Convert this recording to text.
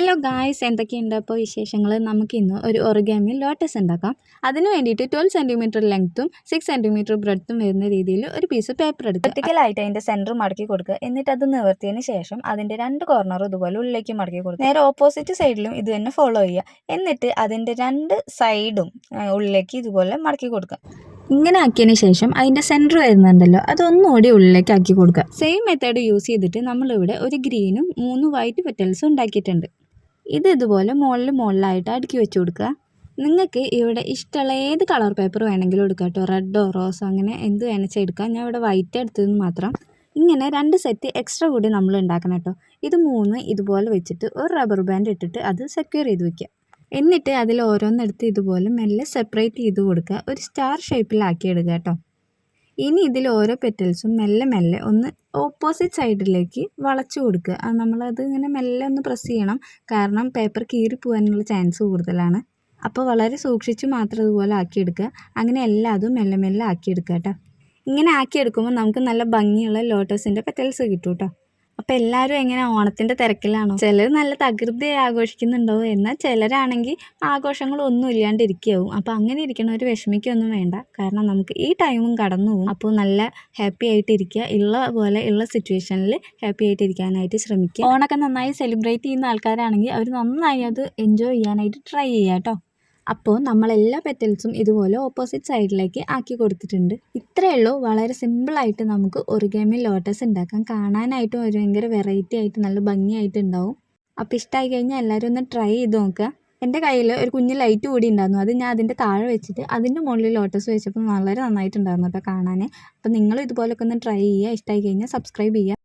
Hello guys, എന്തൊക്കെയുണ്ട് അപ്പോൾ വിശേഷങ്ങൾ? നമുക്കിന്ന് ഒരു ഒറിഗാമി ലോട്ടസ് ഉണ്ടാക്കാം. അതിന് വേണ്ടിയിട്ട് 12 സെൻറ്റിമീറ്റർ ലെങ്ത്തും 6 സെൻറ്റിമീറ്റർ ബ്രെഡ്ത്തും വരുന്ന രീതിയിൽ ഒരു പീസ് പേപ്പർ എടുക്കുക. വെർട്ടിക്കലായിട്ട് അതിൻ്റെ സെൻറ്റർ മടക്കി കൊടുക്കുക. എന്നിട്ട് അത് നിവർത്തിയതിന് ശേഷം അതിൻ്റെ 2 കോർണറും ഇതുപോലെ ഉള്ളിലേക്ക് മടക്കി കൊടുക്കുക. നേരെ ഓപ്പോസിറ്റ് സൈഡിലും ഇത് തന്നെ ഫോളോ ചെയ്യുക. എന്നിട്ട് അതിൻ്റെ 2 സൈഡും ഉള്ളിലേക്ക് ഇതുപോലെ മടക്കി കൊടുക്കുക. ഇങ്ങനെ ആക്കിയതിന് ശേഷം അതിൻ്റെ സെൻറ്റർ വരുന്നുണ്ടല്ലോ, അതൊന്നുകൂടി ഉള്ളിലേക്ക് ആക്കി കൊടുക്കുക. സെയിം മെത്തേഡ് യൂസ് ചെയ്തിട്ട് നമ്മളിവിടെ ഒരു ഗ്രീനും 3 വൈറ്റ് പെറ്റൽസും ഉണ്ടാക്കിയിട്ടുണ്ട്. ഇത് ഇതുപോലെ മുകളിലായിട്ട് അടുക്കി വെച്ച് കൊടുക്കുക. നിങ്ങൾക്ക് ഇവിടെ ഇഷ്ടമുള്ള ഏത് കളർ പേപ്പർ വേണമെങ്കിലും എടുക്കാം കേട്ടോ. റെഡോ റോസോ അങ്ങനെ എന്ത് വേണമെച്ചാൽ എടുക്കാം. ഞാൻ ഇവിടെ വൈറ്റ് എടുത്തതെന്ന് മാത്രം. ഇങ്ങനെ 2 സെറ്റ് എക്സ്ട്രാ കൂടി നമ്മൾ ഉണ്ടാക്കണം കേട്ടോ. ഇത് 3 ഇതുപോലെ വെച്ചിട്ട് ഒരു റബ്ബർ ബാൻഡ് ഇട്ടിട്ട് അത് സെക്യൂർ ചെയ്ത് വയ്ക്കുക. എന്നിട്ട് അതിൽ ഓരോന്നെടുത്ത് ഇതുപോലെ മെല്ലെ സെപ്പറേറ്റ് ചെയ്ത് കൊടുക്കുക. ഒരു സ്റ്റാർ ഷേപ്പിലാക്കി എടുക്കുക കേട്ടോ. ഇനി ഇതിൽ ഓരോ പെറ്റൽസും മെല്ലെ മെല്ലെ ഒന്ന് ഓപ്പോസിറ്റ് സൈഡിലേക്ക് വളച്ചു കൊടുക്കുക. നമ്മളത് ഇങ്ങനെ മെല്ലെ ഒന്ന് പ്രസ് ചെയ്യണം, കാരണം പേപ്പർ കീറിപ്പോകാനുള്ള ചാൻസ് കൂടുതലാണ്. അപ്പോൾ വളരെ സൂക്ഷിച്ച് മാത്രം ഇതുപോലെ ആക്കിയെടുക്കുക. അങ്ങനെ എല്ലാതും മെല്ലെ മെല്ലെ ആക്കിയെടുക്കുക കേട്ടോ. ഇങ്ങനെ ആക്കിയെടുക്കുമ്പോൾ നമുക്ക് നല്ല ഭംഗിയുള്ള ലോട്ടസിൻ്റെ പെറ്റൽസ് കിട്ടും കേട്ടോ. അപ്പോൾ എല്ലാവരും എങ്ങനെ ഓണത്തിൻ്റെ തിരക്കിലാണോ? ചിലർ നല്ല തകൃതി ആഘോഷിക്കുന്നുണ്ടാവും, എന്നാൽ ചിലരാണെങ്കിൽ ആഘോഷങ്ങളൊന്നും ഇല്ലാണ്ടിരിക്കുകയാവും. അപ്പോൾ അങ്ങനെ ഇരിക്കണവർ വിഷമിക്കൊന്നും വേണ്ട, കാരണം നമുക്ക് ഈ ടൈമും കടന്നു പോകും. അപ്പോൾ നല്ല ഹാപ്പി ആയിട്ടിരിക്കുക, ഉള്ള പോലെ ഉള്ള സിറ്റുവേഷനിൽ ഹാപ്പി ആയിട്ടിരിക്കാനായിട്ട് ശ്രമിക്കുക. ഓണമൊക്കെ നന്നായി സെലിബ്രേറ്റ് ചെയ്യുന്ന ആൾക്കാരാണെങ്കിൽ അവർ നന്നായി അത് എൻജോയ് ചെയ്യാനായിട്ട് ട്രൈ ചെയ്യുക കേട്ടോ. അപ്പോൾ നമ്മളെല്ലാ പെറ്റൽസും ഇതുപോലെ ഓപ്പോസിറ്റ് സൈഡിലേക്ക് ആക്കി കൊടുത്തിട്ടുണ്ട്. ഇത്രയേ ഉള്ളൂ. വളരെ സിമ്പിളായിട്ട് നമുക്ക് ഒറിഗാമി ലോട്ടസ് ഉണ്ടാക്കാം. കാണാനായിട്ടും ഒരു ഭയങ്കര വെറൈറ്റി ആയിട്ട് നല്ല ഭംഗിയായിട്ട് ഉണ്ടാവും. അപ്പോൾ ഇഷ്ടമായി കഴിഞ്ഞാൽ എല്ലാവരും ഒന്ന് ട്രൈ ചെയ്ത് നോക്കുക. എൻ്റെ കയ്യിൽ ഒരു കുഞ്ഞ് ലൈറ്റ് കൂടി ഉണ്ടായിരുന്നു, അത് ഞാൻ അതിൻ്റെ താഴെ വെച്ചിട്ട് അതിൻ്റെ മുകളിൽ ലോട്ടസ് വെച്ചപ്പോൾ വളരെ നന്നായിട്ടുണ്ടായിരുന്നു കേട്ടോ കാണാൻ. അപ്പോൾ നിങ്ങളും ഇതുപോലൊക്കെ ഒന്ന് ട്രൈ ചെയ്യുക. ഇഷ്ടമായി കഴിഞ്ഞാൽ സബ്സ്ക്രൈബ് ചെയ്യുക.